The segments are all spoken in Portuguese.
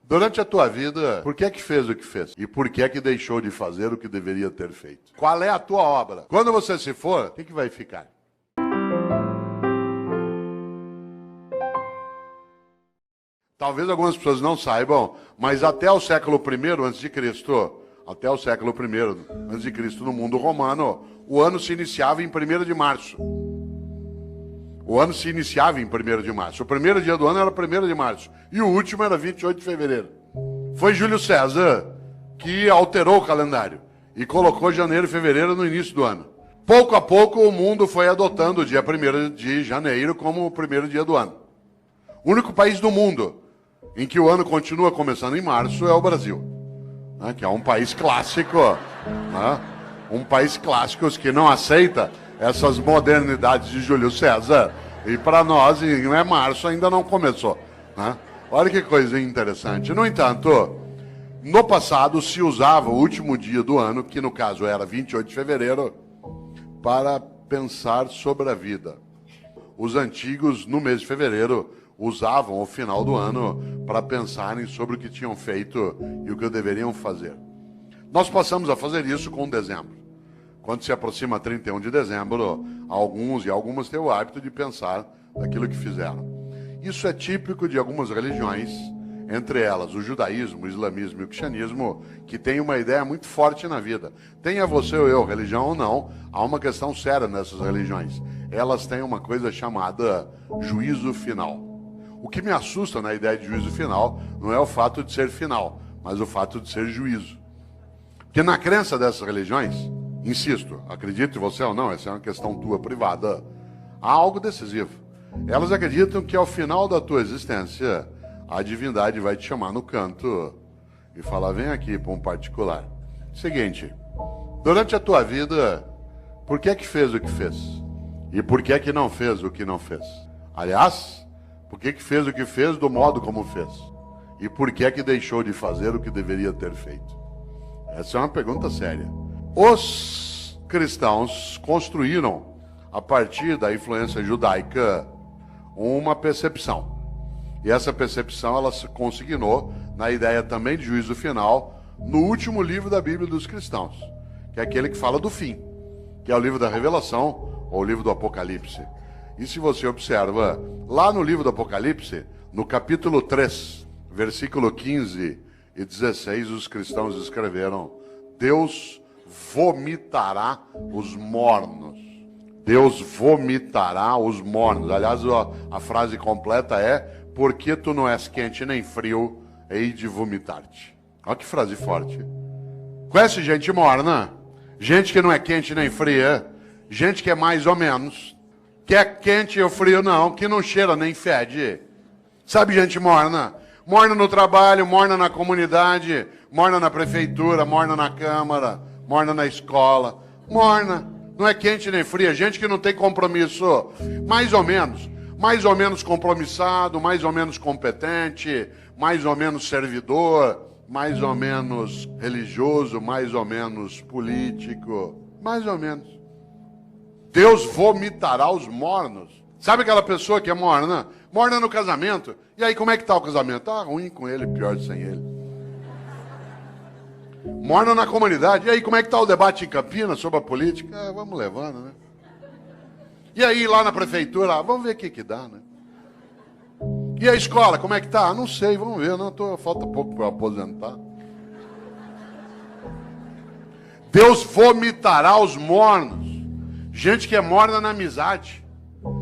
Durante a tua vida, por que é que fez o que fez? E por que é que deixou de fazer o que deveria ter feito? Qual é a tua obra? Quando você se for, o que vai ficar? Talvez algumas pessoas não saibam, mas até o século I a.C., até o século I a.C., no mundo romano, o ano se iniciava em 1º de março. O ano se iniciava em 1º de março. O primeiro dia do ano era 1º de março. E o último era 28 de fevereiro. Foi Júlio César que alterou o calendário e colocou janeiro e fevereiro no início do ano. Pouco a pouco o mundo foi adotando o dia 1º de janeiro como o primeiro dia do ano. O único país do mundo em que o ano continua começando em março é o Brasil, né, que é um país clássico, né, um país clássico que não aceita essas modernidades de Júlio César. E para nós, em março ainda não começou, né? Olha que coisa interessante. No entanto, no passado se usava o último dia do ano, que no caso era 28 de fevereiro, para pensar sobre a vida. Os antigos, no mês de fevereiro, usavam o final do ano para pensarem sobre o que tinham feito e o que deveriam fazer. Nós passamos a fazer isso com dezembro. Quando se aproxima 31 de dezembro, alguns e algumas têm o hábito de pensar naquilo que fizeram. Isso é típico de algumas religiões, entre elas o judaísmo, o islamismo e o cristianismo, que tem uma ideia muito forte na vida. Tenha você ou eu religião ou não, há uma questão séria nessas religiões. Elas têm uma coisa chamada juízo final. O que me assusta na ideia de juízo final não é o fato de ser final, mas o fato de ser juízo. Porque na crença dessas religiões, insisto, acredite você ou não, essa é uma questão tua privada, há algo decisivo. Elas acreditam que ao final da tua existência, a divindade vai te chamar no canto e falar, vem aqui para um particular. Seguinte, durante a tua vida, por que é que fez o que fez? E por que é que não fez o que não fez? Aliás, por que é que fez o que fez do modo como fez? E por que é que deixou de fazer o que deveria ter feito? Essa é uma pergunta séria. Os cristãos construíram, a partir da influência judaica, uma percepção. E essa percepção ela se consignou na ideia também de juízo final no último livro da Bíblia dos cristãos, que é aquele que fala do fim, que é o livro da Revelação ou o livro do Apocalipse. E se você observa, lá no livro do Apocalipse, no capítulo 3, versículo 15 e 16, os cristãos escreveram: Deus vomitará os mornos. Deus vomitará os mornos. Aliás, a frase completa é: porque tu não és quente nem frio, hei de vomitar-te. Olha que frase forte. Conhece gente morna? Gente que não é quente nem fria, gente que é mais ou menos, que é quente ou frio não, que não cheira nem fede. Sabe gente morna? Morna no trabalho, morna na comunidade, morna na prefeitura, morna na câmara, morna na escola, morna. Não é quente nem fria, gente que não tem compromisso, mais ou menos compromissado, mais ou menos competente, mais ou menos servidor, mais ou menos religioso, mais ou menos político, mais ou menos. Deus vomitará os mornos. Sabe aquela pessoa que é morna? Morna no casamento. E aí como é que está o casamento? Tá ruim com ele, pior sem ele. Morna na comunidade. E aí, como é que está o debate em Campinas sobre a política? Vamos levando, né? E aí, lá na prefeitura, vamos ver o que dá, né? E a escola, como é que tá? Não sei, vamos ver, falta pouco para eu aposentar. Deus vomitará os mornos. Gente que é morna na amizade.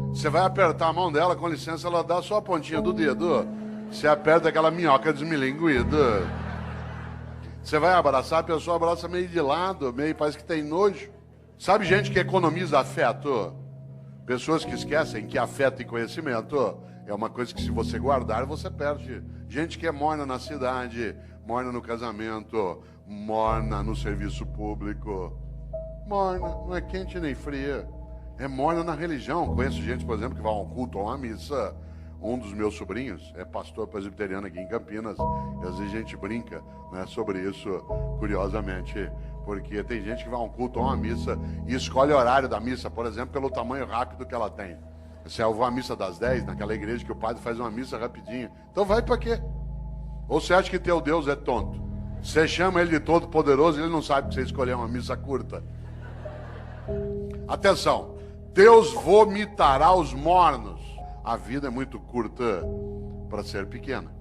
Você vai apertar a mão dela, com licença, ela dá só a pontinha do dedo. Você aperta aquela minhoca desmilinguida. Você vai abraçar, a pessoa abraça meio de lado, meio parece que tem nojo. Sabe gente que economiza afeto? Pessoas que esquecem que afeto e conhecimento é uma coisa que se você guardar, você perde. Gente que é morna na cidade, morna no casamento, morna no serviço público. Morna, não é quente nem fria. É morna na religião. Conheço gente, por exemplo, que vai a um culto ou a uma missa. Um dos meus sobrinhos é pastor presbiteriano aqui em Campinas, e às vezes a gente brinca, né, sobre isso, curiosamente, porque tem gente que vai a um culto ou a uma missa e escolhe o horário da missa, por exemplo, pelo tamanho rápido que ela tem. Se eu vou à missa das 10, naquela igreja que o padre faz uma missa rapidinho, então vai para quê? Ou você acha que teu Deus é tonto? Você chama ele de todo-poderoso e ele não sabe que você escolheu uma missa curta. Atenção, Deus vomitará os mornos. A vida é muito curta para ser pequena.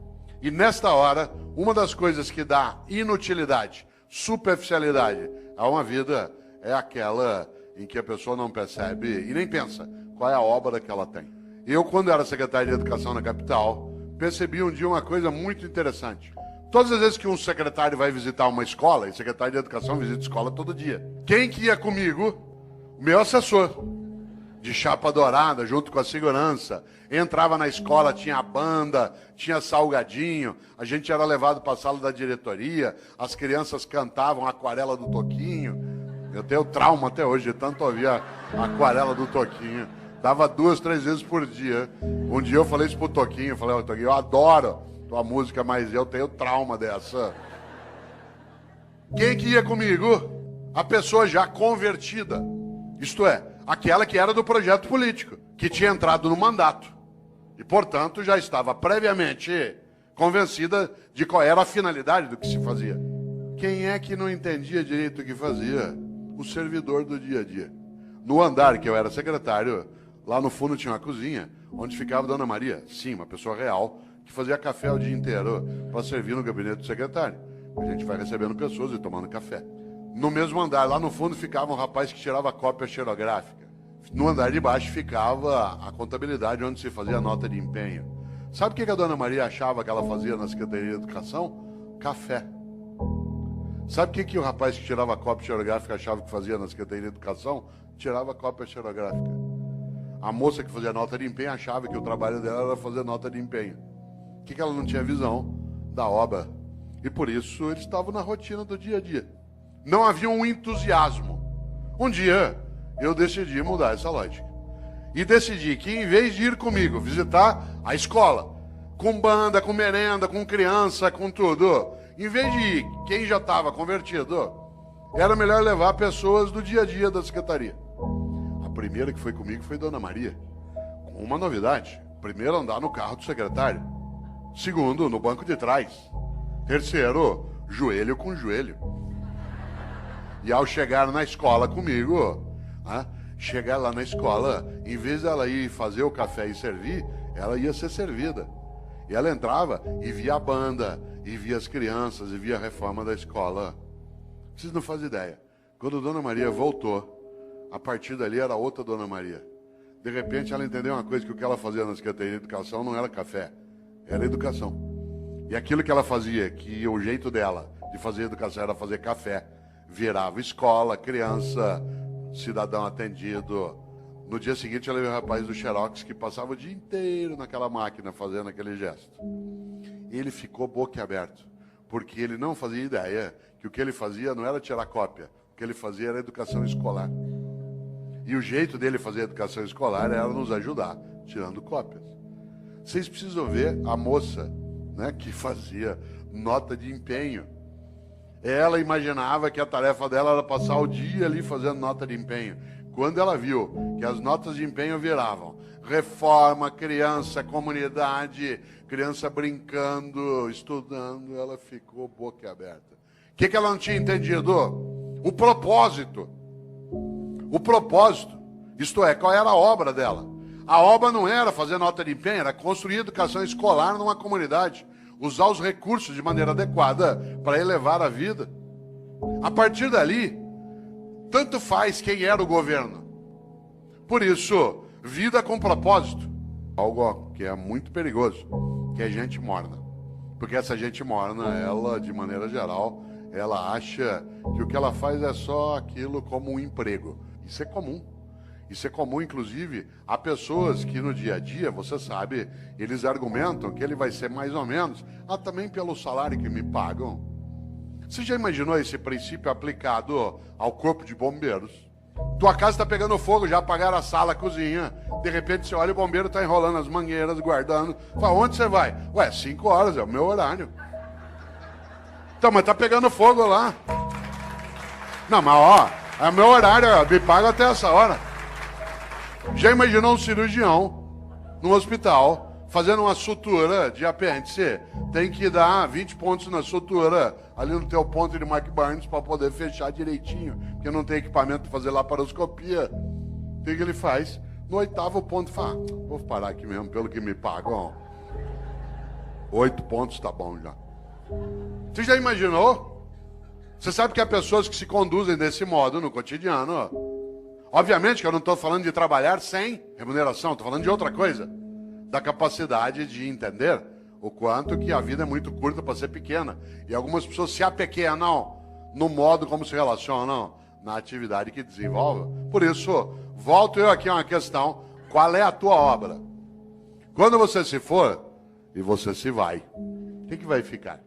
E nesta hora, uma das coisas que dá inutilidade, superficialidade a uma vida é aquela em que a pessoa não percebe e nem pensa qual é a obra que ela tem. Eu, quando era secretário de Educação na capital, percebi um dia uma coisa muito interessante. Todas as vezes que um secretário vai visitar uma escola, e secretário de Educação visita escola todo dia, quem que ia comigo? O meu assessor, de chapa dourada, junto com a segurança. Entrava na escola, tinha banda, tinha salgadinho, a gente era levado para a sala da diretoria, as crianças cantavam a Aquarela do Toquinho. Eu tenho trauma até hoje, de tanto ouvir a Aquarela do Toquinho. Dava 2, 3 vezes por dia. Um dia eu falei isso pro Toquinho, eu falei, Toquinho, eu adoro tua música, mas eu tenho trauma dessa. Quem que ia comigo? A pessoa já convertida. Isto é, aquela que era do projeto político, que tinha entrado no mandato. E, portanto, já estava previamente convencida de qual era a finalidade do que se fazia. Quem é que não entendia direito o que fazia? O servidor do dia a dia. No andar que eu era secretário, lá no fundo tinha uma cozinha, onde ficava Dona Maria, sim, uma pessoa real, que fazia café o dia inteiro para servir no gabinete do secretário. A gente vai recebendo pessoas e tomando café. No mesmo andar, lá no fundo, ficava um rapaz que tirava cópia xerográfica. No andar de baixo ficava a contabilidade, onde se fazia a nota de empenho. Sabe o que a Dona Maria achava que ela fazia na Secretaria de Educação? Café. Sabe o que o rapaz que tirava a cópia xerográfica achava que fazia na Secretaria de Educação? Tirava a cópia xerográfica. A moça que fazia nota de empenho achava que o trabalho dela era fazer nota de empenho. O que ela não tinha visão da obra. E por isso eles estavam na rotina do dia a dia. Não havia um entusiasmo. Um dia eu decidi mudar essa lógica. E decidi que em vez de ir comigo visitar a escola, com banda, com merenda, com criança, com tudo, em vez de ir quem já estava convertido, era melhor levar pessoas do dia a dia da secretaria. A primeira que foi comigo foi Dona Maria, com uma novidade. Primeiro, andar no carro do secretário. Segundo, no banco de trás. Terceiro, joelho com joelho. E ao chegar na escola comigo, chegar lá na escola, em vez dela ir fazer o café e servir, ela ia ser servida. E ela entrava e via a banda, e via as crianças, e via a reforma da escola. Vocês não fazem ideia. Quando Dona Maria voltou, a partir dali era outra Dona Maria. De repente ela entendeu uma coisa, que o que ela fazia na Secretaria de Educação não era café, era educação. E aquilo que ela fazia, que o jeito dela de fazer educação era fazer café, virava escola, criança, cidadão atendido. No dia seguinte ela viu o rapaz do Xerox que passava o dia inteiro naquela máquina fazendo aquele gesto. Ele ficou boquiaberto, porque ele não fazia ideia que o que ele fazia não era tirar cópia, o que ele fazia era educação escolar. E o jeito dele fazer educação escolar era nos ajudar, tirando cópias. Vocês precisam ver a moça, que fazia nota de empenho. Ela imaginava que a tarefa dela era passar o dia ali fazendo nota de empenho. Quando ela viu que as notas de empenho viravam reforma, criança, comunidade, criança brincando, estudando, ela ficou boquiaberta. O que ela não tinha entendido? O propósito. O propósito, isto é, qual era a obra dela? A obra não era fazer nota de empenho, era construir educação escolar numa comunidade. Usar os recursos de maneira adequada para elevar a vida. A partir dali, tanto faz quem era o governo. Por isso, vida com propósito. Algo que é muito perigoso, que é gente morna. Porque essa gente morna, ela, de maneira geral, ela acha que o que ela faz é só aquilo como um emprego. Isso é comum. Isso é comum, inclusive, a pessoas que no dia a dia, você sabe, eles argumentam que ele vai ser mais ou menos, também pelo salário que me pagam. Você já imaginou esse princípio aplicado ao corpo de bombeiros? Tua casa está pegando fogo, já apagaram a sala, a cozinha. De repente você olha, o bombeiro está enrolando as mangueiras, guardando. Fala, onde você vai? 5 horas, é o meu horário. Então, mas está pegando fogo lá. Não, mas é o meu horário, me paga até essa hora. Já imaginou um cirurgião num hospital fazendo uma sutura de apêndice, tem que dar 20 pontos na sutura, ali no teu ponto de Mark Burns, para poder fechar direitinho, porque não tem equipamento para fazer laparoscopia. O que ele faz? No 8º ponto, fala, vou parar aqui mesmo, pelo que me pagam. 8 pontos tá bom já. Você já imaginou? Você sabe que há pessoas que se conduzem desse modo no cotidiano. Obviamente que eu não estou falando de trabalhar sem remuneração, estou falando de outra coisa. Da capacidade de entender o quanto que a vida é muito curta para ser pequena. E algumas pessoas se apequenam no modo como se relacionam na atividade que desenvolvem. Por isso, volto eu aqui a uma questão: qual é a tua obra? Quando você se for e você se vai, o que vai ficar?